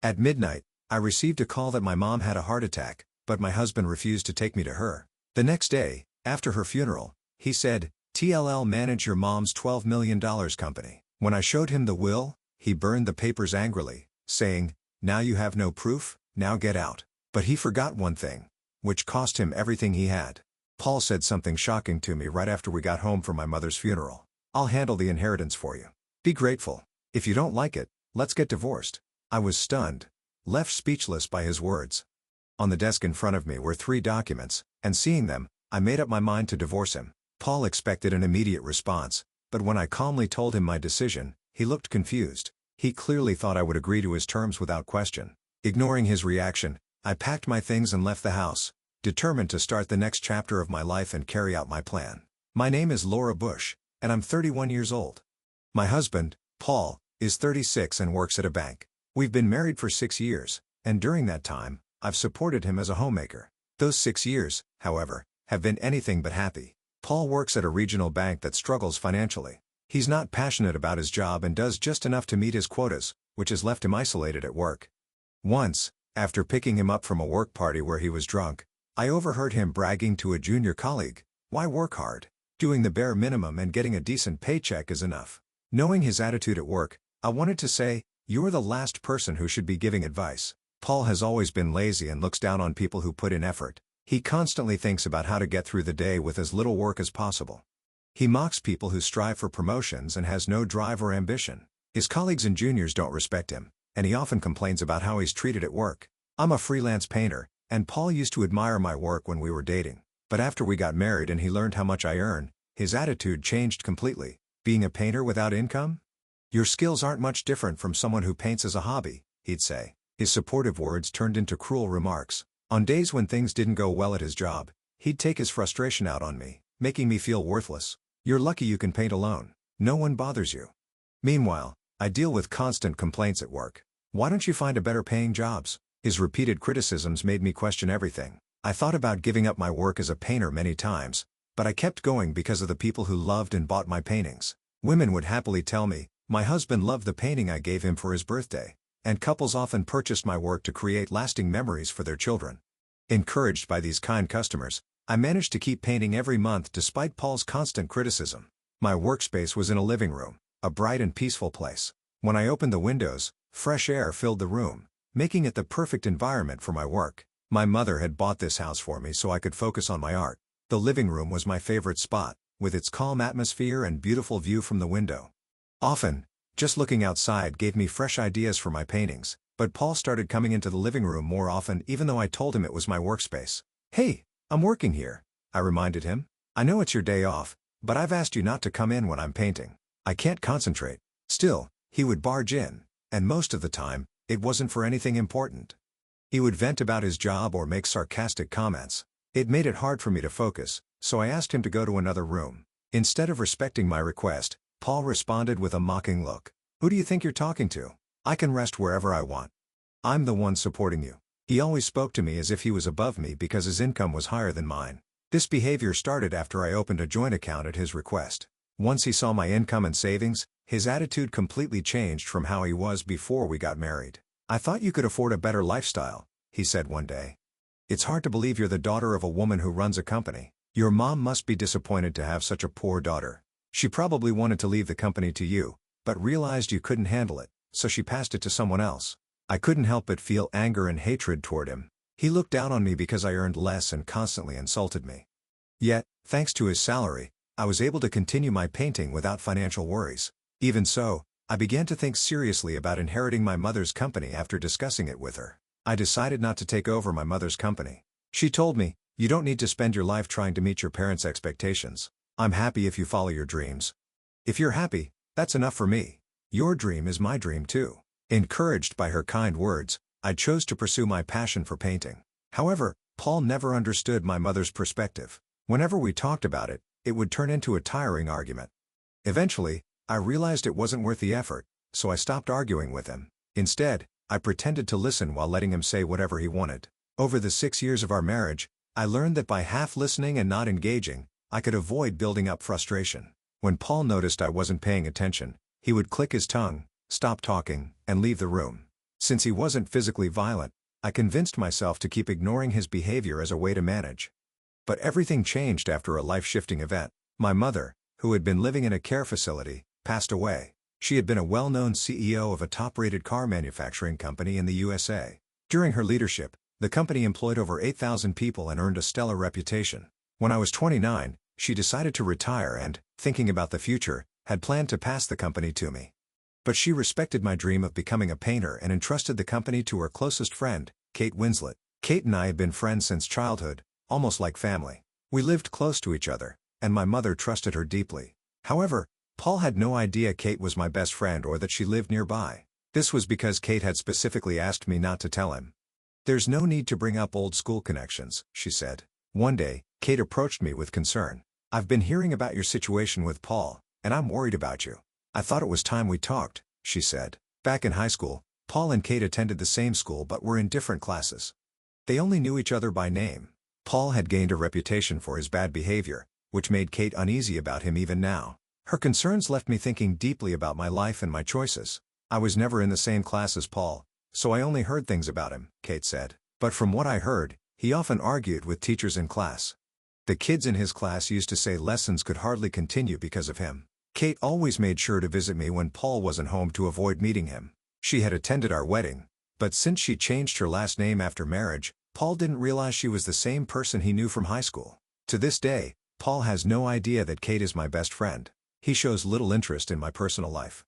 At midnight, I received a call that my mom had a heart attack, but my husband refused to take me to her. The next day, after her funeral, he said, "TLL manage your mom's $12 million company." When I showed him the will, he burned the papers angrily, saying, "Now you have no proof, now get out." But he forgot one thing, which cost him everything he had. Paul said something shocking to me right after we got home from my mother's funeral. "I'll handle the inheritance for you. Be grateful. If you don't like it, let's get divorced." I was stunned, left speechless by his words. On the desk in front of me were 3 documents, and seeing them, I made up my mind to divorce him. Paul expected an immediate response, but when I calmly told him my decision, he looked confused. He clearly thought I would agree to his terms without question. Ignoring his reaction, I packed my things and left the house, determined to start the next chapter of my life and carry out my plan. My name is Laura Bush, and I'm 31 years old. My husband, Paul, is 36 and works at a bank. We've been married for 6 years, and during that time, I've supported him as a homemaker. Those 6 years, however, have been anything but happy. Paul works at a regional bank that struggles financially. He's not passionate about his job and does just enough to meet his quotas, which has left him isolated at work. Once, after picking him up from a work party where he was drunk, I overheard him bragging to a junior colleague, "Why work hard? Doing the bare minimum and getting a decent paycheck is enough." Knowing his attitude at work, I wanted to say, "You're the last person who should be giving advice." Paul has always been lazy and looks down on people who put in effort. He constantly thinks about how to get through the day with as little work as possible. He mocks people who strive for promotions and has no drive or ambition. His colleagues and juniors don't respect him, and he often complains about how he's treated at work. I'm a freelance painter, and Paul used to admire my work when we were dating. But after we got married and he learned how much I earn, his attitude changed completely. "Being a painter without income? Your skills aren't much different from someone who paints as a hobby," he'd say. His supportive words turned into cruel remarks. On days when things didn't go well at his job, he'd take his frustration out on me, making me feel worthless. "You're lucky you can paint alone. No one bothers you." Meanwhile, I deal with constant complaints at work. "Why don't you find a better paying jobs?" His repeated criticisms made me question everything. I thought about giving up my work as a painter many times, but I kept going because of the people who loved and bought my paintings. Women would happily tell me, "My husband loved the painting I gave him for his birthday," and couples often purchased my work to create lasting memories for their children. Encouraged by these kind customers, I managed to keep painting every month despite Paul's constant criticism. My workspace was in a living room, a bright and peaceful place. When I opened the windows, fresh air filled the room, making it the perfect environment for my work. My mother had bought this house for me so I could focus on my art. The living room was my favorite spot, with its calm atmosphere and beautiful view from the window. Often, just looking outside gave me fresh ideas for my paintings, but Paul started coming into the living room more often even though I told him it was my workspace. "Hey, I'm working here," I reminded him. "I know it's your day off, but I've asked you not to come in when I'm painting. I can't concentrate." Still, he would barge in, and most of the time, it wasn't for anything important. He would vent about his job or make sarcastic comments. It made it hard for me to focus, so I asked him to go to another room. Instead of respecting my request, Paul responded with a mocking look. "Who do you think you're talking to? I can rest wherever I want. I'm the one supporting you." He always spoke to me as if he was above me because his income was higher than mine. This behavior started after I opened a joint account at his request. Once he saw my income and savings, his attitude completely changed from how he was before we got married. "I thought you could afford a better lifestyle," he said one day. "It's hard to believe you're the daughter of a woman who runs a company. Your mom must be disappointed to have such a poor daughter. She probably wanted to leave the company to you, but realized you couldn't handle it, so she passed it to someone else." I couldn't help but feel anger and hatred toward him. He looked down on me because I earned less and constantly insulted me. Yet, thanks to his salary, I was able to continue my painting without financial worries. Even so, I began to think seriously about inheriting my mother's company after discussing it with her. I decided not to take over my mother's company. She told me, "You don't need to spend your life trying to meet your parents' expectations. I'm happy if you follow your dreams. If you're happy, that's enough for me. Your dream is my dream too." Encouraged by her kind words, I chose to pursue my passion for painting. However, Paul never understood my mother's perspective. Whenever we talked about it, it would turn into a tiring argument. Eventually, I realized it wasn't worth the effort, so I stopped arguing with him. Instead, I pretended to listen while letting him say whatever he wanted. Over the 6 years of our marriage, I learned that by half listening and not engaging, I could avoid building up frustration. When Paul noticed I wasn't paying attention, he would click his tongue, stop talking, and leave the room. Since he wasn't physically violent, I convinced myself to keep ignoring his behavior as a way to manage. But everything changed after a life-shifting event. My mother, who had been living in a care facility, passed away. She had been a well-known CEO of a top-rated car manufacturing company in the USA. During her leadership, the company employed over 8,000 people and earned a stellar reputation. When I was 29, she decided to retire and, thinking about the future, had planned to pass the company to me. But she respected my dream of becoming a painter and entrusted the company to her closest friend, Kate Winslet. Kate and I had been friends since childhood, almost like family. We lived close to each other, and my mother trusted her deeply. However, Paul had no idea Kate was my best friend or that she lived nearby. This was because Kate had specifically asked me not to tell him. "There's no need to bring up old school connections," she said. One day, Kate approached me with concern. "I've been hearing about your situation with Paul, and I'm worried about you. I thought it was time we talked," she said. Back in high school, Paul and Kate attended the same school but were in different classes. They only knew each other by name. Paul had gained a reputation for his bad behavior, which made Kate uneasy about him even now. Her concerns left me thinking deeply about my life and my choices. "I was never in the same class as Paul, so I only heard things about him," Kate said. "But from what I heard, he often argued with teachers in class. The kids in his class used to say lessons could hardly continue because of him. Kate always made sure to visit me when Paul wasn't home to avoid meeting him. She had attended our wedding, but since she changed her last name after marriage, Paul didn't realize she was the same person he knew from high school. To this day, Paul has no idea that Kate is my best friend. He shows little interest in my personal life.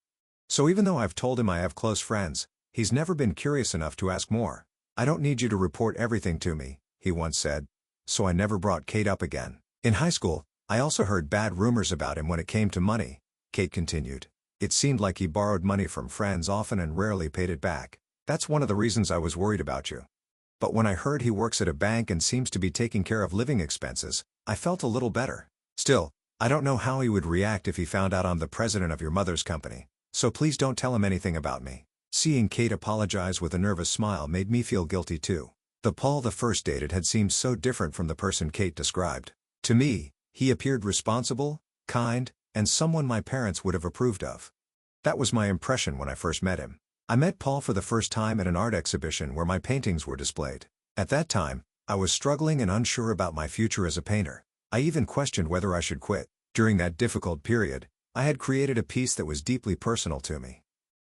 So even though I've told him I have close friends, he's never been curious enough to ask more. "I don't need you to report everything to me," he once said. So I never brought Kate up again. "In high school, I also heard bad rumors about him when it came to money," Kate continued. "It seemed like he borrowed money from friends often and rarely paid it back. That's one of the reasons I was worried about you. But when I heard he works at a bank and seems to be taking care of living expenses, I felt a little better. Still, I don't know how he would react if he found out I'm the president of your mother's company, so please don't tell him anything about me." Seeing Kate apologize with a nervous smile made me feel guilty too. The Paul the first dated had seemed so different from the person Kate described. To me, he appeared responsible, kind, and someone my parents would have approved of. That was my impression when I first met him. I met Paul for the first time at an art exhibition where my paintings were displayed. At that time, I was struggling and unsure about my future as a painter. I even questioned whether I should quit. During that difficult period, I had created a piece that was deeply personal to me.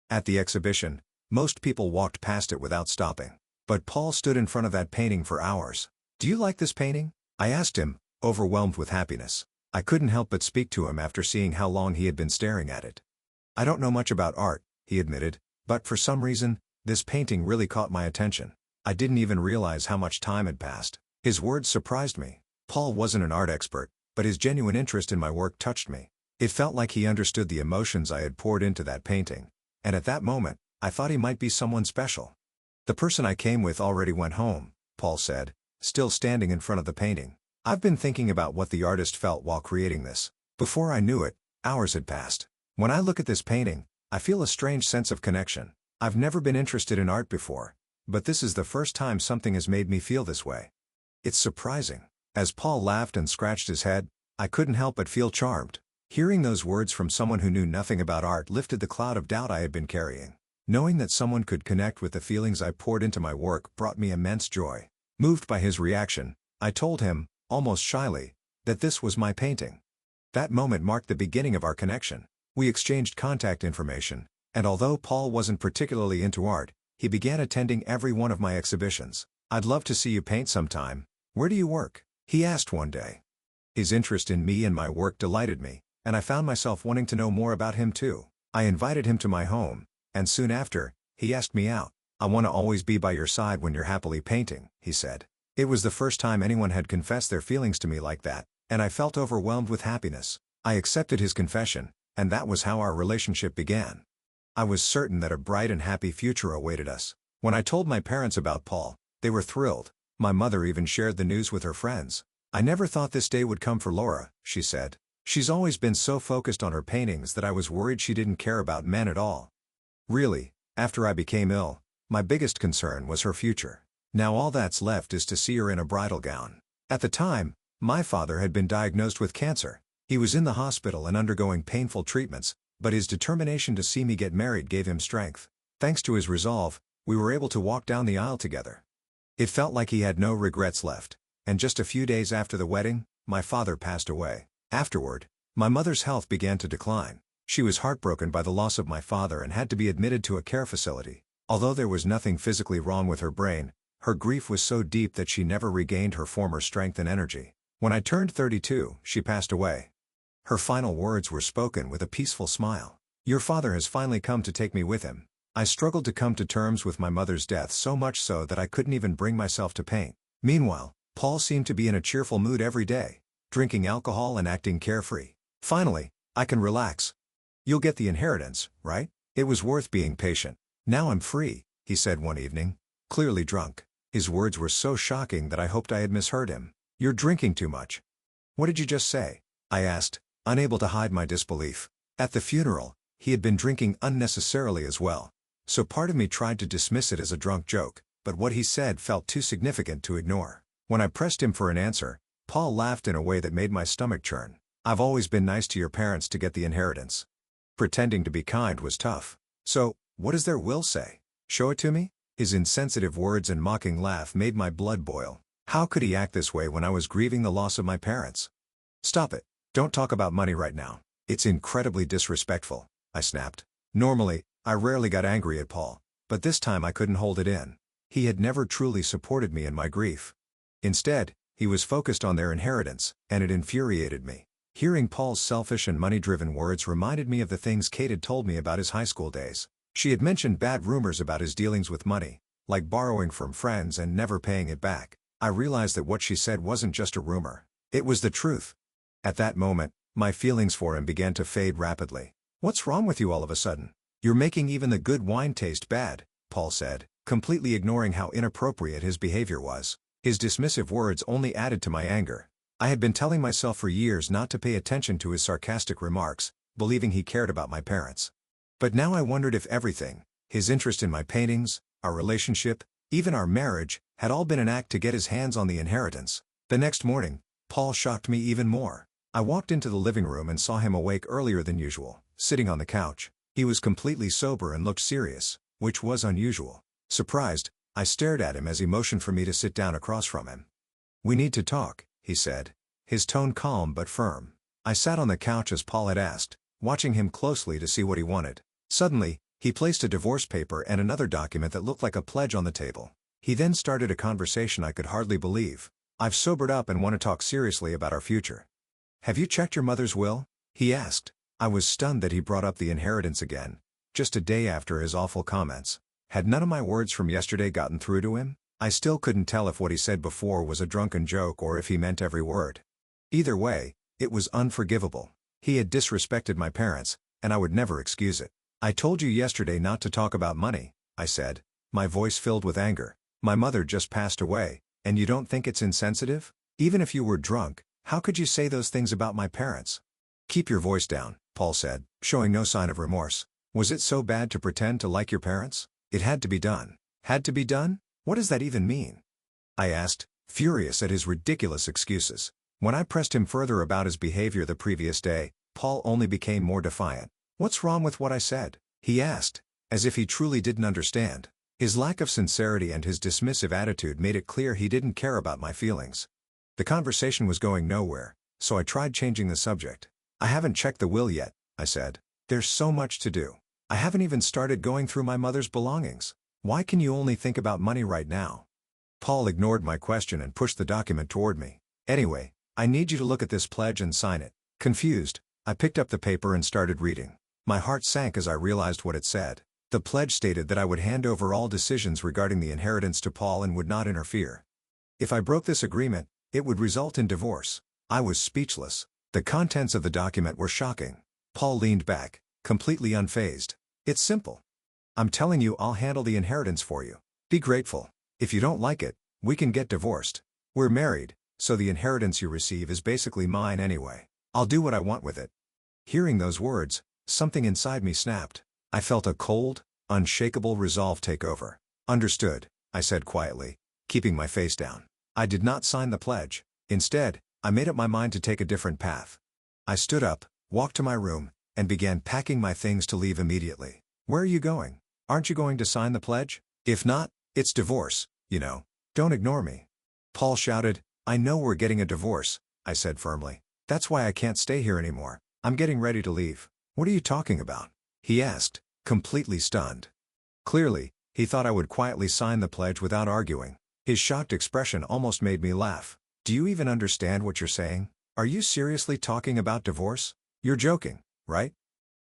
At the exhibition, most people walked past it without stopping. But Paul stood in front of that painting for hours. "Do you like this painting?" I asked him, overwhelmed with happiness. I couldn't help but speak to him after seeing how long he had been staring at it. "I don't know much about art," he admitted, "but for some reason, this painting really caught my attention. I didn't even realize how much time had passed." His words surprised me. Paul wasn't an art expert, but his genuine interest in my work touched me. It felt like he understood the emotions I had poured into that painting. And at that moment, I thought he might be someone special. "The person I came with already went home," Paul said, still standing in front of the painting. "I've been thinking about what the artist felt while creating this. Before I knew it, hours had passed. When I look at this painting, I feel a strange sense of connection. I've never been interested in art before, but this is the first time something has made me feel this way. It's surprising." As Paul laughed and scratched his head, I couldn't help but feel charmed. Hearing those words from someone who knew nothing about art lifted the cloud of doubt I had been carrying. Knowing that someone could connect with the feelings I poured into my work brought me immense joy. Moved by his reaction, I told him, almost shyly, that this was my painting. That moment marked the beginning of our connection. We exchanged contact information, and although Paul wasn't particularly into art, he began attending every one of my exhibitions. "I'd love to see you paint sometime. Where do you work?" he asked one day. His interest in me and my work delighted me, and I found myself wanting to know more about him too. I invited him to my home, and soon after, he asked me out. "I want to always be by your side when you're happily painting," he said. It was the first time anyone had confessed their feelings to me like that, and I felt overwhelmed with happiness. I accepted his confession, and that was how our relationship began. I was certain that a bright and happy future awaited us. When I told my parents about Paul, they were thrilled. My mother even shared the news with her friends. "I never thought this day would come for Laura," she said. "She's always been so focused on her paintings that I was worried she didn't care about men at all." Really, after I became ill, my biggest concern was her future. Now all that's left is to see her in a bridal gown. At the time, my father had been diagnosed with cancer. He was in the hospital and undergoing painful treatments, but his determination to see me get married gave him strength. Thanks to his resolve, We were able to walk down the aisle together. It felt like he had no regrets left. And just a few days after the wedding, my father passed away. Afterward, my mother's health began to decline. She was heartbroken by the loss of my father and had to be admitted to a care facility. Although there was nothing physically wrong with her brain, her grief was so deep that she never regained her former strength and energy. When I turned 32, she passed away. Her final words were spoken with a peaceful smile. "Your father has finally come to take me with him." I struggled to come to terms with my mother's death, so much so that I couldn't even bring myself to paint. Meanwhile, Paul seemed to be in a cheerful mood every day, drinking alcohol and acting carefree. "Finally, I can relax. You'll get the inheritance, right? It was worth being patient. Now I'm free," he said one evening, clearly drunk. His words were so shocking that I hoped I had misheard him. "You're drinking too much." "What did you just say?" I asked, unable to hide my disbelief. At the funeral, he had been drinking unnecessarily as well. So part of me tried to dismiss it as a drunk joke, but what he said felt too significant to ignore. When I pressed him for an answer, Paul laughed in a way that made my stomach churn. "I've always been nice to your parents to get the inheritance. Pretending to be kind was tough. So, what does their will say? Show it to me?" His insensitive words and mocking laugh made my blood boil. How could he act this way when I was grieving the loss of my parents? "Stop it. Don't talk about money right now. It's incredibly disrespectful," I snapped. Normally, I rarely got angry at Paul, but this time I couldn't hold it in. He had never truly supported me in my grief. Instead, he was focused on their inheritance, and it infuriated me. Hearing Paul's selfish and money-driven words reminded me of the things Kate had told me about his high school days. She had mentioned bad rumors about his dealings with money, like borrowing from friends and never paying it back. I realized that what she said wasn't just a rumor. It was the truth. At that moment, my feelings for him began to fade rapidly. "What's wrong with you all of a sudden? You're making even the good wine taste bad," Paul said, completely ignoring how inappropriate his behavior was. His dismissive words only added to my anger. I had been telling myself for years not to pay attention to his sarcastic remarks, believing he cared about my parents. But now I wondered if everything, his interest in my paintings, our relationship, even our marriage, had all been an act to get his hands on the inheritance. The next morning, Paul shocked me even more. I walked into the living room and saw him awake earlier than usual, sitting on the couch. He was completely sober and looked serious, which was unusual. Surprised, I stared at him as he motioned for me to sit down across from him. "We need to talk," he said, his tone calm but firm. I sat on the couch as Paul had asked, watching him closely to see what he wanted. Suddenly, he placed a divorce paper and another document that looked like a pledge on the table. He then started a conversation I could hardly believe. "I've sobered up and want to talk seriously about our future." "Have you checked your mother's will?" he asked. I was stunned that he brought up the inheritance again, just a day after his awful comments. Had none of my words from yesterday gotten through to him? I still couldn't tell if what he said before was a drunken joke or if he meant every word. Either way, it was unforgivable. He had disrespected my parents, and I would never excuse it. "I told you yesterday not to talk about money," I said, my voice filled with anger. "My mother just passed away, and you don't think it's insensitive? Even if you were drunk, how could you say those things about my parents?" "Keep your voice down," Paul said, showing no sign of remorse. "Was it so bad to pretend to like your parents? It had to be done." "Had to be done? What does that even mean?" I asked, furious at his ridiculous excuses. When I pressed him further about his behavior the previous day, Paul only became more defiant. "What's wrong with what I said?" he asked, as if he truly didn't understand. His lack of sincerity and his dismissive attitude made it clear he didn't care about my feelings. The conversation was going nowhere, so I tried changing the subject. "I haven't checked the will yet," I said. "There's so much to do. I haven't even started going through my mother's belongings. Why can you only think about money right now?" Paul ignored my question and pushed the document toward me. "Anyway, I need you to look at this pledge and sign it." Confused, I picked up the paper and started reading. My heart sank as I realized what it said. The pledge stated that I would hand over all decisions regarding the inheritance to Paul and would not interfere. If I broke this agreement, it would result in divorce. I was speechless. The contents of the document were shocking. Paul leaned back, completely unfazed. "It's simple. I'm telling you I'll handle the inheritance for you. Be grateful. If you don't like it, we can get divorced. We're married, so the inheritance you receive is basically mine anyway. I'll do what I want with it." Hearing those words, something inside me snapped. I felt a cold, unshakable resolve take over. "Understood," I said quietly, keeping my face down. I did not sign the pledge. Instead, I made up my mind to take a different path. I stood up, walked to my room, and began packing my things to leave immediately. "Where are you going? Aren't you going to sign the pledge?" If not, it's divorce, you know. Don't ignore me. Paul shouted, I know we're getting a divorce, I said firmly. That's why I can't stay here anymore. I'm getting ready to leave. What are you talking about? He asked, completely stunned. Clearly, he thought I would quietly sign the pledge without arguing. His shocked expression almost made me laugh. Do you even understand what you're saying? Are you seriously talking about divorce? You're joking, right?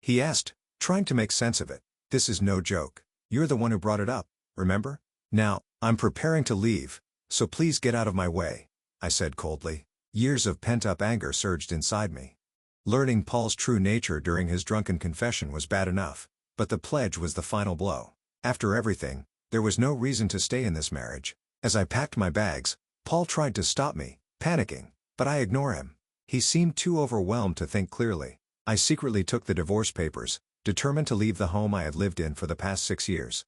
He asked, trying to make sense of it. This is no joke. You're the one who brought it up, remember? Now, I'm preparing to leave, so please get out of my way, I said coldly. Years of pent-up anger surged inside me. Learning Paul's true nature during his drunken confession was bad enough, but the pledge was the final blow. After everything, there was no reason to stay in this marriage. As I packed my bags, Paul tried to stop me, panicking, but I ignored him. He seemed too overwhelmed to think clearly. I secretly took the divorce papers, determined to leave the home I had lived in for the past 6 years.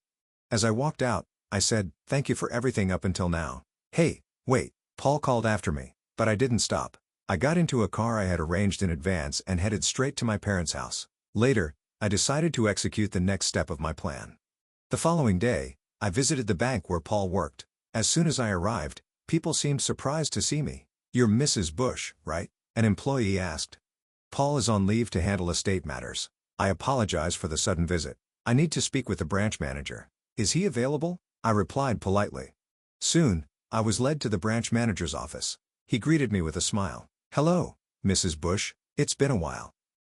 As I walked out, I said, thank you for everything up until now. Hey, wait, Paul called after me, but I didn't stop. I got into a car I had arranged in advance and headed straight to my parents' house. Later, I decided to execute the next step of my plan. The following day, I visited the bank where Paul worked. As soon as I arrived, people seemed surprised to see me. You're Mrs. Bush, right? An employee asked. Paul is on leave to handle estate matters. I apologize for the sudden visit. I need to speak with the branch manager. Is he available? I replied politely. Soon, I was led to the branch manager's office. He greeted me with a smile. Hello, Mrs. Bush, it's been a while.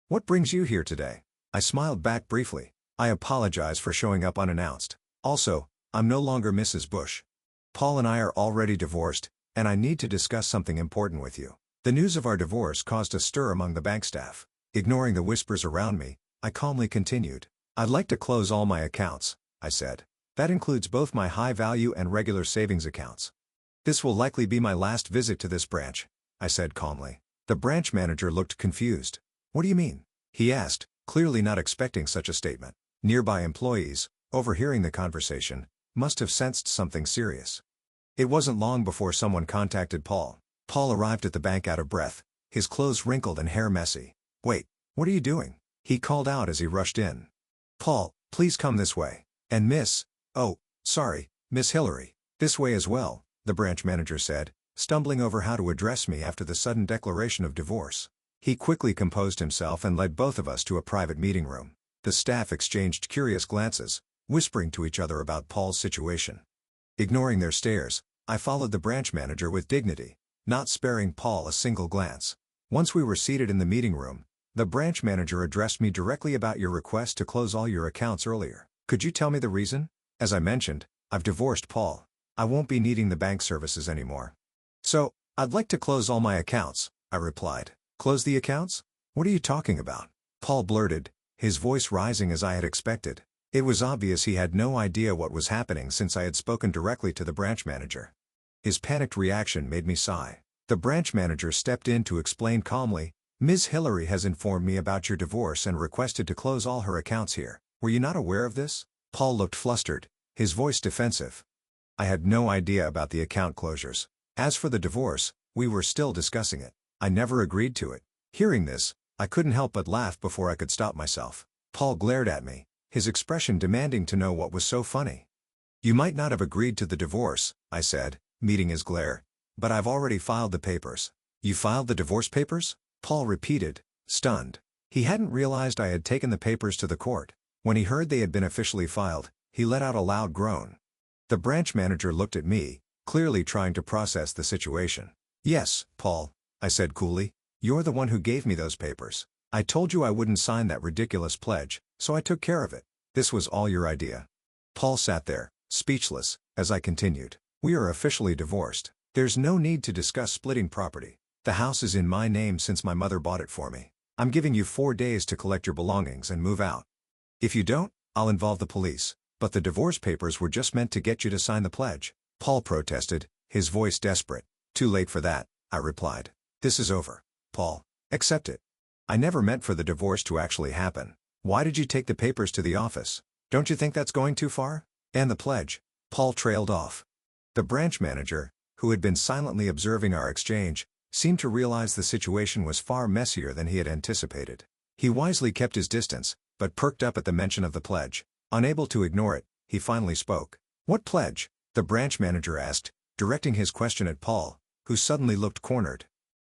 What brings you here today? I smiled back briefly. I apologize for showing up unannounced. Also, I'm no longer Mrs. Bush. Paul and I are already divorced, and I need to discuss something important with you. The news of our divorce caused a stir among the bank staff. Ignoring the whispers around me, I calmly continued. I'd like to close all my accounts, I said. That includes both my high-value and regular savings accounts. This will likely be my last visit to this branch, I said calmly. The branch manager looked confused. What do you mean? He asked, clearly not expecting such a statement. Nearby employees, overhearing the conversation, must have sensed something serious. It wasn't long before someone contacted Paul. Paul arrived at the bank out of breath, his clothes wrinkled and hair messy. Wait, what are you doing? He called out as he rushed in. Paul, please come this way. And Miss Hillary, this way as well, the branch manager said, stumbling over how to address me after the sudden declaration of divorce. He quickly composed himself and led both of us to a private meeting room. The staff exchanged curious glances, whispering to each other about Paul's situation. Ignoring their stares, I followed the branch manager with dignity, not sparing Paul a single glance. Once we were seated in the meeting room, the branch manager addressed me directly about your request to close all your accounts earlier. Could you tell me the reason? As I mentioned, I've divorced Paul. I won't be needing the bank services anymore. So, I'd like to close all my accounts, I replied. Close the accounts? What are you talking about? Paul blurted, his voice rising as I had expected. It was obvious he had no idea what was happening since I had spoken directly to the branch manager. His panicked reaction made me sigh. The branch manager stepped in to explain calmly, Ms. Hillary has informed me about your divorce and requested to close all her accounts here. Were you not aware of this? Paul looked flustered, his voice defensive. I had no idea about the account closures. As for the divorce, we were still discussing it. I never agreed to it. Hearing this, I couldn't help but laugh before I could stop myself. Paul glared at me, his expression demanding to know what was so funny. You might not have agreed to the divorce, I said, meeting his glare. But I've already filed the papers. You filed the divorce papers? Paul repeated, stunned. He hadn't realized I had taken the papers to the court. When he heard they had been officially filed, he let out a loud groan. The branch manager looked at me, clearly trying to process the situation. Yes, Paul, I said coolly. You're the one who gave me those papers. I told you I wouldn't sign that ridiculous pledge, so I took care of it. This was all your idea. Paul sat there, speechless, as I continued. We are officially divorced. There's no need to discuss splitting property. The house is in my name since my mother bought it for me. I'm giving you 4 days to collect your belongings and move out. If you don't, I'll involve the police. But the divorce papers were just meant to get you to sign the pledge. Paul protested, his voice desperate. Too late for that, I replied. This is over. Paul, accept it. I never meant for the divorce to actually happen. Why did you take the papers to the office? Don't you think that's going too far? And the pledge? Paul trailed off. The branch manager, who had been silently observing our exchange, seemed to realize the situation was far messier than he had anticipated. He wisely kept his distance, but perked up at the mention of the pledge. Unable to ignore it, he finally spoke. What pledge? The branch manager asked, directing his question at Paul, who suddenly looked cornered.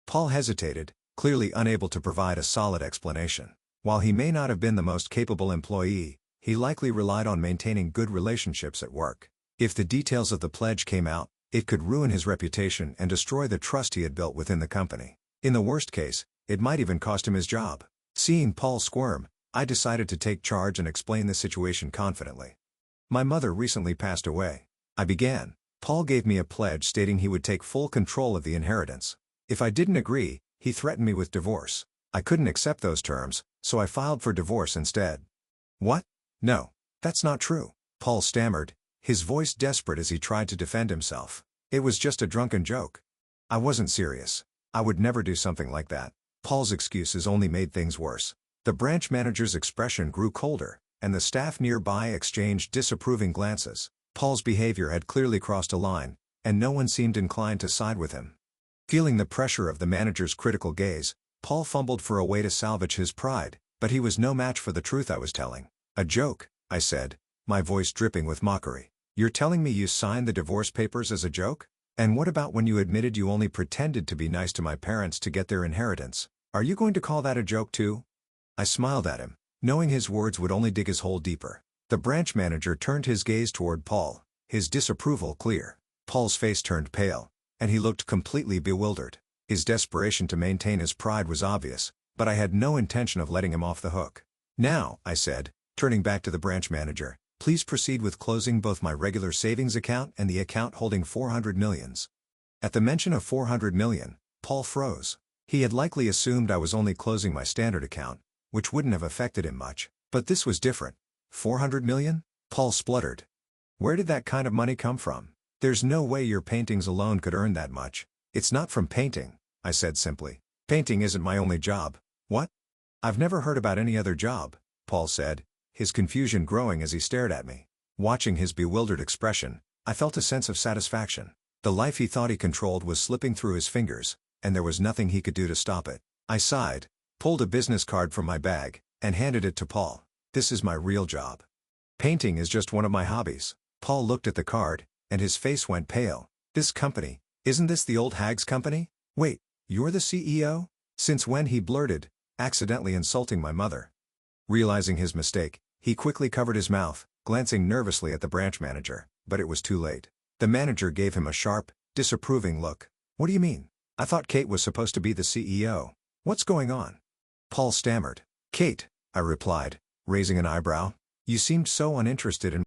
Paul hesitated, clearly unable to provide a solid explanation. While he may not have been the most capable employee, he likely relied on maintaining good relationships at work. If the details of the pledge came out, it could ruin his reputation and destroy the trust he had built within the company. In the worst case, it might even cost him his job. Seeing Paul squirm, I decided to take charge and explain the situation confidently. My mother recently passed away. I began. Paul gave me a pledge stating he would take full control of the inheritance. If I didn't agree, he threatened me with divorce. I couldn't accept those terms, so I filed for divorce instead. What? No. That's not true, Paul stammered, his voice desperate as he tried to defend himself. It was just a drunken joke. I wasn't serious. I would never do something like that. Paul's excuses only made things worse. The branch manager's expression grew colder, and the staff nearby exchanged disapproving glances. Paul's behavior had clearly crossed a line, and no one seemed inclined to side with him. Feeling the pressure of the manager's critical gaze, Paul fumbled for a way to salvage his pride, but he was no match for the truth I was telling. A joke, I said, my voice dripping with mockery. You're telling me you signed the divorce papers as a joke? And what about when you admitted you only pretended to be nice to my parents to get their inheritance? Are you going to call that a joke too? I smiled at him, knowing his words would only dig his hole deeper. The branch manager turned his gaze toward Paul, his disapproval clear. Paul's face turned pale, and he looked completely bewildered. His desperation to maintain his pride was obvious, but I had no intention of letting him off the hook. Now, I said, turning back to the branch manager, please proceed with closing both my regular savings account and the account holding 400 million. At the mention of 400 million, Paul froze. He had likely assumed I was only closing my standard account, which wouldn't have affected him much. But this was different. 400 million? Paul spluttered. Where did that kind of money come from? There's no way your paintings alone could earn that much. It's not from painting, I said simply. Painting isn't my only job. What? I've never heard about any other job, Paul said, his confusion growing as he stared at me. Watching his bewildered expression, I felt a sense of satisfaction. The life he thought he controlled was slipping through his fingers, and there was nothing he could do to stop it. I sighed, pulled a business card from my bag, and handed it to Paul. This is my real job. Painting is just one of my hobbies. Paul looked at the card, and his face went pale. This company, isn't this the old hag's company? Wait, you're the CEO? Since when? He blurted, accidentally insulting my mother. Realizing his mistake, he quickly covered his mouth, glancing nervously at the branch manager, but it was too late. The manager gave him a sharp, disapproving look. What do you mean? I thought Kate was supposed to be the CEO. What's going on? Paul stammered. Kate, I replied, raising an eyebrow. You seemed so uninterested in